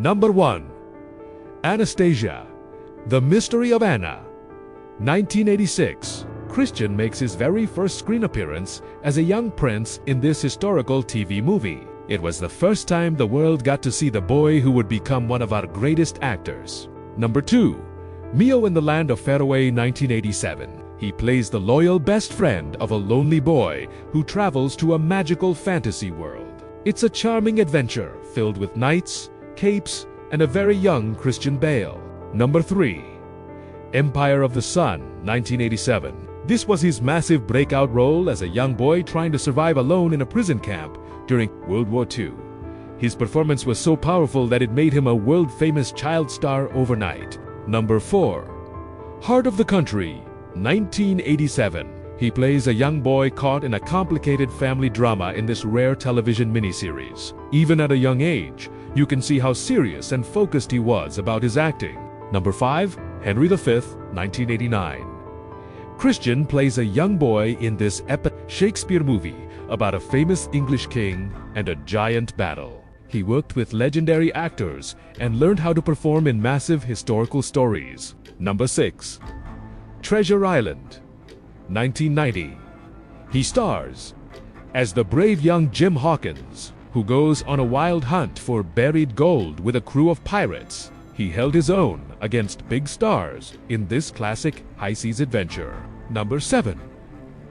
Number 1. Anastasia, The Mystery of Anna. 1986. Christian makes his very first screen appearance as a young prince in this historical TV movie. It was the first time the world got to see the boy who would become one of our greatest actors. Number 2. Mio in the Land of Faraway, 1987. He plays the loyal best friend of a lonely boy who travels to a magical fantasy world. It's a charming adventure filled with knights, capes, and a very young Christian Bale. Number 3. Empire of the Sun, 1987. This was his massive breakout role as a young boy trying to survive alone in a prison camp during World War II. His performance was so powerful that it made him a world-famous child star overnight. Number 4. Heart of the Country, 1987. He plays a young boy caught in a complicated family drama in this rare television miniseries. Even at a young age, you can see how serious and focused he was about his acting. Number 5. Henry V, 1989. Christian plays a young boy in this epic Shakespeare movie about a famous English king and a giant battle. He worked with legendary actors and learned how to perform in massive historical stories. Number 6. Treasure Island, 1990. He stars as the brave young Jim Hawkins, who goes on a wild hunt for buried gold with a crew of pirates. He held his own against big stars in this classic high seas adventure. Number 7.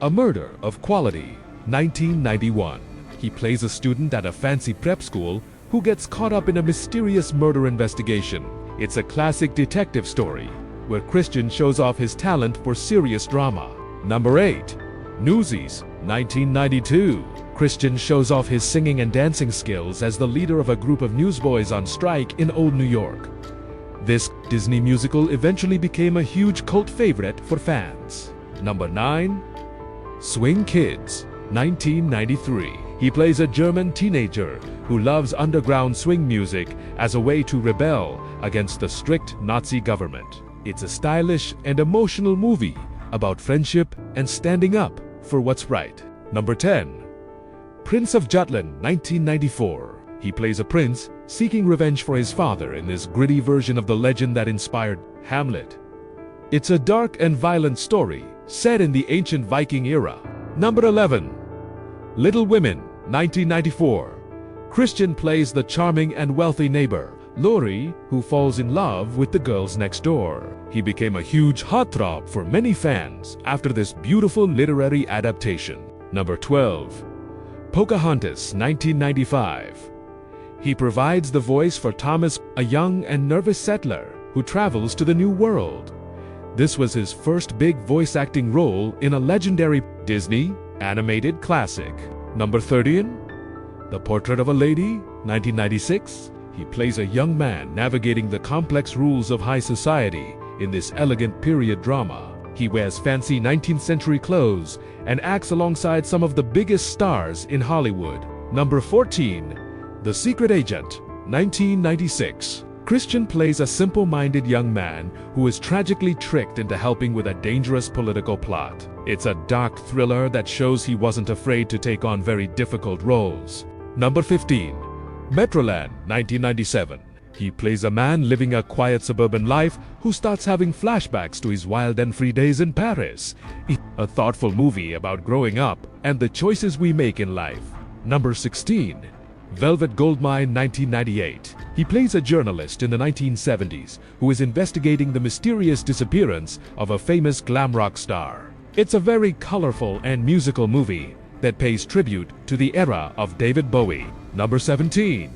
A Murder of Quality, 1991. He plays a student at a fancy prep school who gets caught up in a mysterious murder investigation. It's a classic detective story where Christian shows off his talent for serious drama. Number 8. Newsies, 1992. Christian shows off his singing and dancing skills as the leader of a group of newsboys on strike in Old New York. This Disney musical eventually became a huge cult favorite for fans. Number 9. Swing Kids, 1993. He plays a German teenager who loves underground swing music as a way to rebel against the strict Nazi government. It's a stylish and emotional movie about friendship and standing up for what's right. Number 10. Prince of Jutland, 1994. He plays a prince seeking revenge for his father in this gritty version of the legend that inspired Hamlet. It's a dark and violent story set in the ancient Viking era. Number 11. Little Women, 1994. Christian plays the charming and wealthy neighbor, Laurie, who falls in love with the girls next door. He became a huge heartthrob for many fans after this beautiful literary adaptation. Number 12. Pocahontas, 1995. He provides the voice for Thomas, a young and nervous settler who travels to the New World. This was his first big voice acting role in a legendary Disney animated classic. Number 13. The Portrait of a Lady, 1996. He plays a young man navigating the complex rules of high society in this elegant period drama. He wears fancy 19th century clothes and acts alongside some of the biggest stars in Hollywood. Number 14. The Secret Agent, 1996. Christian plays a simple-minded young man who is tragically tricked into helping with a dangerous political plot. It's a dark thriller that shows he wasn't afraid to take on very difficult roles. Number 15. Metroland, 1997. He plays a man living a quiet suburban life who starts having flashbacks to his wild and free days in Paris. A thoughtful movie about growing up and the choices we make in life. Number 16. Velvet Goldmine, 1998. He plays a journalist in the 1970s who is investigating the mysterious disappearance of a famous glam rock star. It's a very colorful and musical movie that pays tribute to the era of David Bowie. Number 17.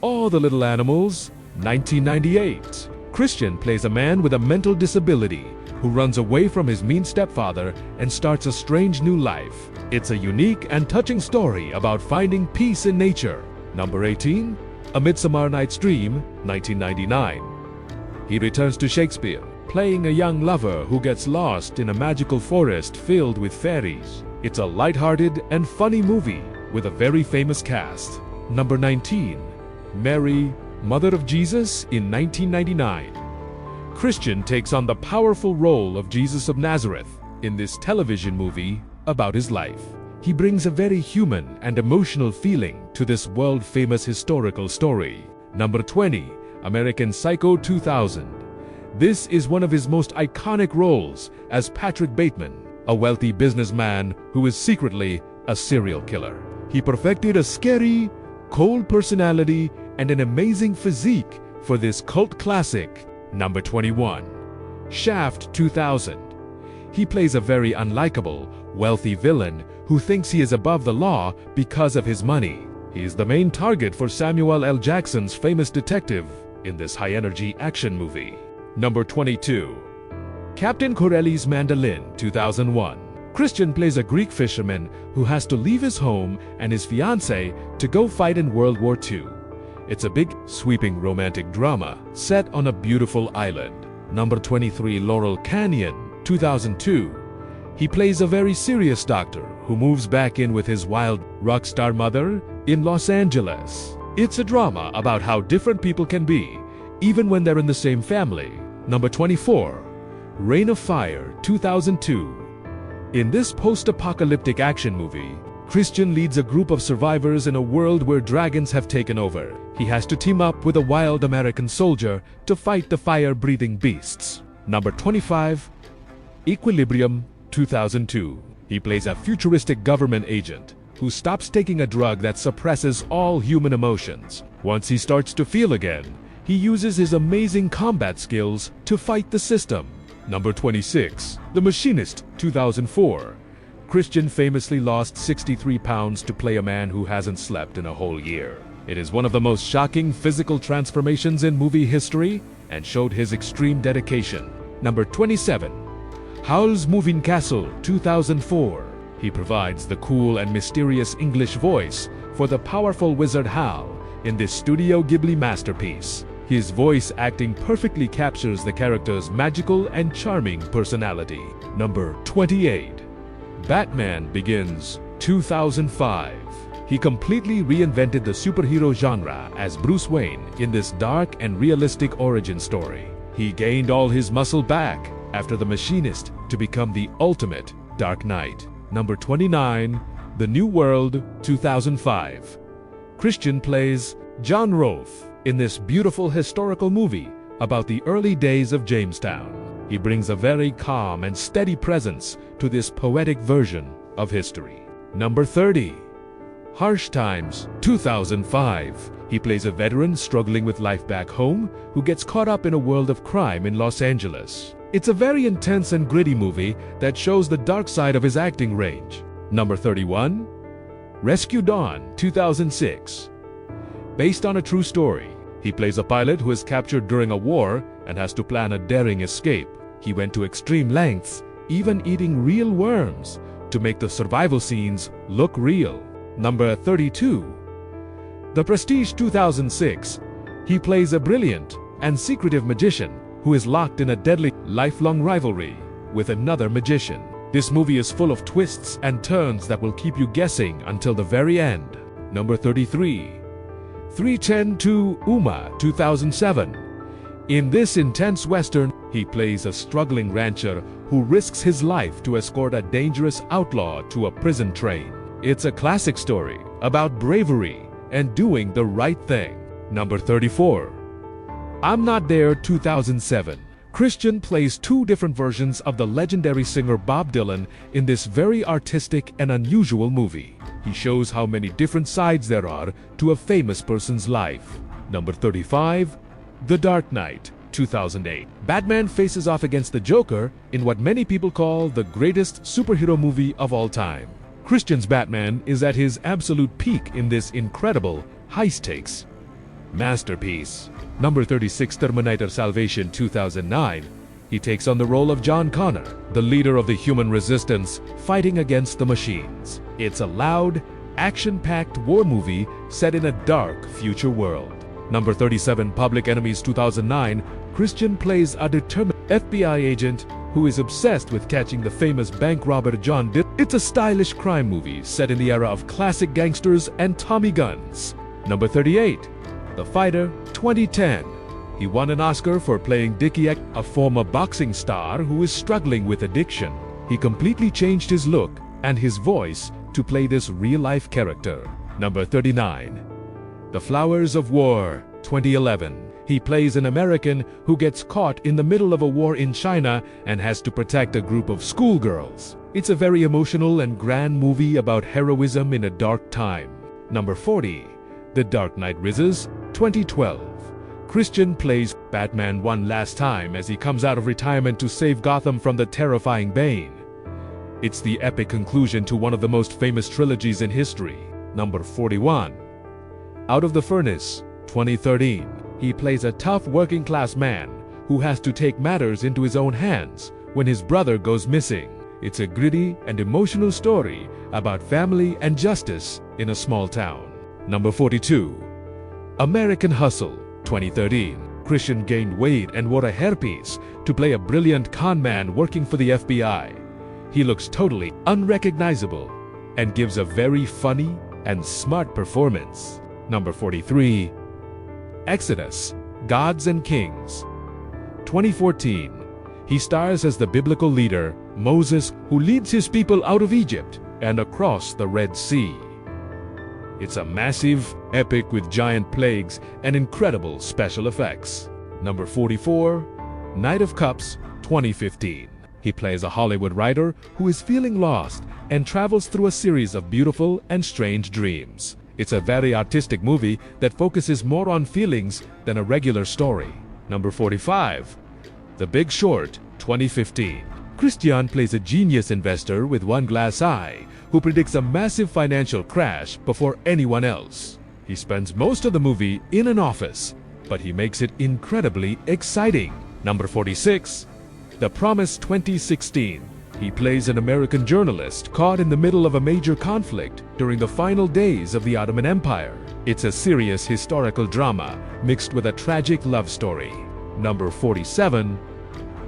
All the Little Animals, 1998. Christian plays a man with a mental disability who runs away from his mean stepfather and starts a strange new life. It's a unique and touching story about finding peace in nature. Number 18. A Midsummer Night's Dream, 1999. He returns to Shakespeare, playing a young lover who gets lost in a magical forest filled with fairies. It's a lighthearted and funny movie with a very famous cast. Number 19. Mary, Mother of Jesus, in 1999. Christian takes on the powerful role of Jesus of Nazareth in this television movie about his life. He brings a very human and emotional feeling to this world-famous historical story. Number 20. American Psycho 2000. This is one of his most iconic roles as Patrick Bateman, a wealthy businessman who is secretly a serial killer. He perfected a scary, cold personality and an amazing physique for this cult classic. Number 21. Shaft 2000. He plays a very unlikable, wealthy villain who thinks he is above the law because of his money. He is the main target for Samuel L. Jackson's famous detective in this high-energy action movie. Number 22. Captain Corelli's Mandolin 2001. Christian plays a Greek fisherman who has to leave his home and his fiancée to go fight in World War II. It's a big, sweeping romantic drama set on a beautiful island. Number 23. Laurel Canyon 2002. He plays a very serious doctor who moves back in with his wild rock star mother in Los Angeles. It's a drama about how different people can be, even when they're in the same family. Number 24. Reign of Fire 2002. In this post-apocalyptic action movie, Christian leads a group of survivors in a world where dragons have taken over. He has to team up with a wild American soldier to fight the fire-breathing beasts. Number 25. Equilibrium 2002. He plays a futuristic government agent who stops taking a drug that suppresses all human emotions. Once he starts to feel again, he uses his amazing combat skills to fight the system. Number 26. The Machinist 2004. Christian famously lost 63 pounds to play a man who hasn't slept in a whole year. It is one of the most shocking physical transformations in movie history and showed his extreme dedication. Number 27. Howl's Moving Castle 2004. He provides the cool and mysterious English voice for the powerful wizard Hal in this Studio Ghibli masterpiece. His voice acting perfectly captures the character's magical and charming personality. Number 28. Batman Begins 2005. He completely reinvented the superhero genre as Bruce Wayne in this dark and realistic origin story. He gained all his muscle back after The Machinist to become the ultimate Dark Knight. Number 29. The New World 2005. Christian plays John Rolfe in this beautiful historical movie about the early days of Jamestown. He brings a very calm and steady presence to this poetic version of history. Number 30. Harsh Times 2005. He plays a veteran struggling with life back home who gets caught up in a world of crime in Los Angeles. It's a very intense and gritty movie that shows the dark side of his acting range. Number 31. Rescue Dawn 2006. Based on a true story, he plays a pilot who is captured during a war and has to plan a daring escape. He went to extreme lengths, even eating real worms, to make the survival scenes look real. Number 32. The Prestige 2006. He plays a brilliant and secretive magician who is locked in a deadly, lifelong rivalry with another magician. This movie is full of twists and turns that will keep you guessing until the very end. Number 33. 3:10 to Uma 2007. In this intense western, he plays a struggling rancher who risks his life to escort a dangerous outlaw to a prison train. It's a classic story about bravery and doing the right thing. Number 34. I'm Not There 2007. Christian plays two different versions of the legendary singer Bob Dylan in this very artistic and unusual movie. He shows how many different sides there are to a famous person's life. Number 35. The Dark Knight 2008. Batman faces off against the Joker in what many people call the greatest superhero movie of all time. Christian's Batman is at his absolute peak in this incredible, high-stakes masterpiece. Number 36. Terminator Salvation 2009. He takes on the role of John Connor, the leader of the human resistance fighting against the machines. It's a loud, action-packed war movie set in a dark future world. Number 37. Public Enemies 2009. Christian plays a determined FBI agent who is obsessed with catching the famous bank robber John Dill. It's a stylish crime movie set in the era of classic gangsters and Tommy guns. Number 38. The Fighter 2010. He won an Oscar for playing Dickie Eck, a former boxing star who is struggling with addiction. He completely changed his look and his voice to play this real-life character. Number 39. The Flowers of War 2011. He plays an American who gets caught in the middle of a war in China and has to protect a group of schoolgirls. It's a very emotional and grand movie about heroism in a dark time. Number 40. The Dark Knight Rises, 2012. Christian plays Batman one last time as he comes out of retirement to save Gotham from the terrifying Bane. It's the epic conclusion to one of the most famous trilogies in history. Number 41. Out of the Furnace, 2013. He plays a tough working-class man who has to take matters into his own hands when his brother goes missing. It's a gritty and emotional story about family and justice in a small town. Number 42. American Hustle, 2013. Christian gained weight and wore a hairpiece to play a brilliant con man working for the FBI. He looks totally unrecognizable and gives a very funny and smart performance. Number 43. Exodus, Gods and Kings, 2014. He stars as the biblical leader, Moses, who leads his people out of Egypt and across the Red Sea. It's a massive epic with giant plagues and incredible special effects. Number 44. Knight of Cups, 2015. He plays a Hollywood writer who is feeling lost and travels through a series of beautiful and strange dreams. It's a very artistic movie that focuses more on feelings than a regular story. Number 45. The Big Short, 2015. Christian plays a genius investor with one glass eye who predicts a massive financial crash before anyone else. He spends most of the movie in an office, but he makes it incredibly exciting. Number 46. The Promise, 2016. He plays an American journalist caught in the middle of a major conflict during the final days of the Ottoman Empire. It's a serious historical drama mixed with a tragic love story. Number 47.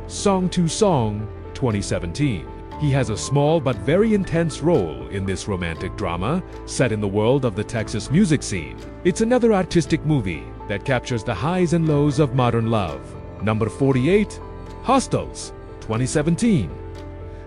Song to Song, 2017. He has a small but very intense role in this romantic drama set in the world of the Texas music scene. It's another artistic movie that captures the highs and lows of modern love. Number 48. Hostiles, 2017.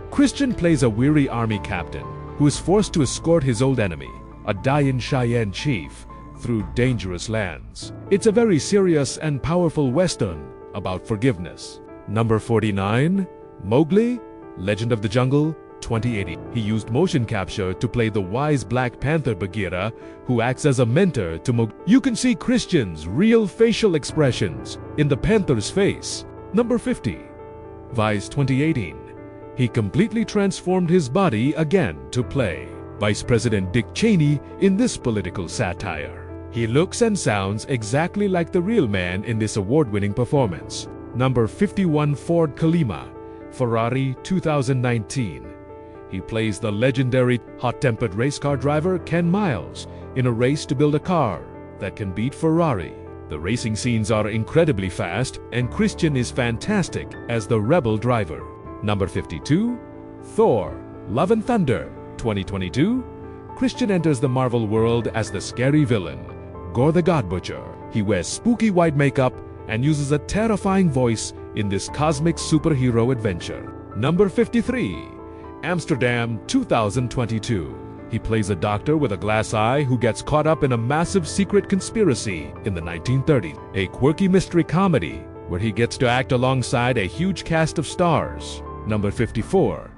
Christian plays a weary army captain who is forced to escort his old enemy, a Dayan Cheyenne chief, through dangerous lands. It's a very serious and powerful Western about forgiveness. Number 49. Mowgli, Legend of the Jungle, 2080. He used motion capture to play the wise Black Panther Bagheera, who acts as a mentor to Mowgli. You can see Christian's real facial expressions in the panther's face. Number 50. Vice, 2018. He completely transformed his body again to play Vice President Dick Cheney in this political satire. He looks and sounds exactly like the real man in this award-winning performance. Number 51. Ford Kalima, Ferrari, 2019. He plays the legendary hot-tempered race car driver Ken Miles in a race to build a car that can beat Ferrari. The racing scenes are incredibly fast, and Christian is fantastic as the rebel driver. Number 52. Thor, Love and Thunder, 2022. Christian enters the Marvel world as the scary villain, Gore the God Butcher. He wears spooky white makeup and uses a terrifying voice in this cosmic superhero adventure. Number 53. Amsterdam, 2022. He plays a doctor with a glass eye who gets caught up in a massive secret conspiracy in the 1930s. A quirky mystery comedy where he gets to act alongside a huge cast of stars. Number 54.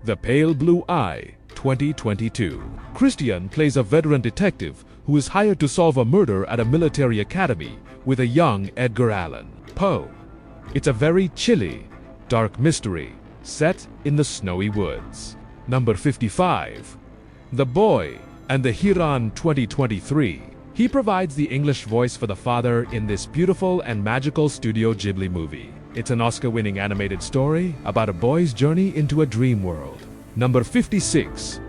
The Pale Blue Eye, 2022. Christian plays a veteran detective who is hired to solve a murder at a military academy with a young Edgar Allan Poe. It's a very chilly, dark mystery set in the snowy woods. Number 55. The Boy and the Heron, 2023. He provides the English voice for the father in this beautiful and magical Studio Ghibli movie. It's an Oscar-winning animated story about a boy's journey into a dream world. Number 56.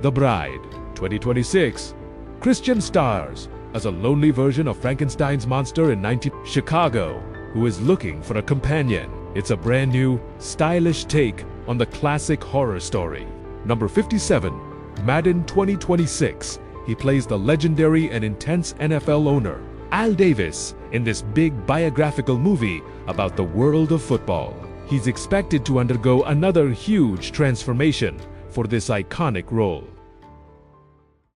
The Bride, 2026. Christian stars as a lonely version of Frankenstein's monster in Chicago, who is looking for a companion. It's a brand new, stylish take on the classic horror story. Number 57. Madden 2026. He plays the legendary and intense NFL owner, Al Davis, in this big biographical movie about the world of football. He's expected to undergo another huge transformation for this iconic role.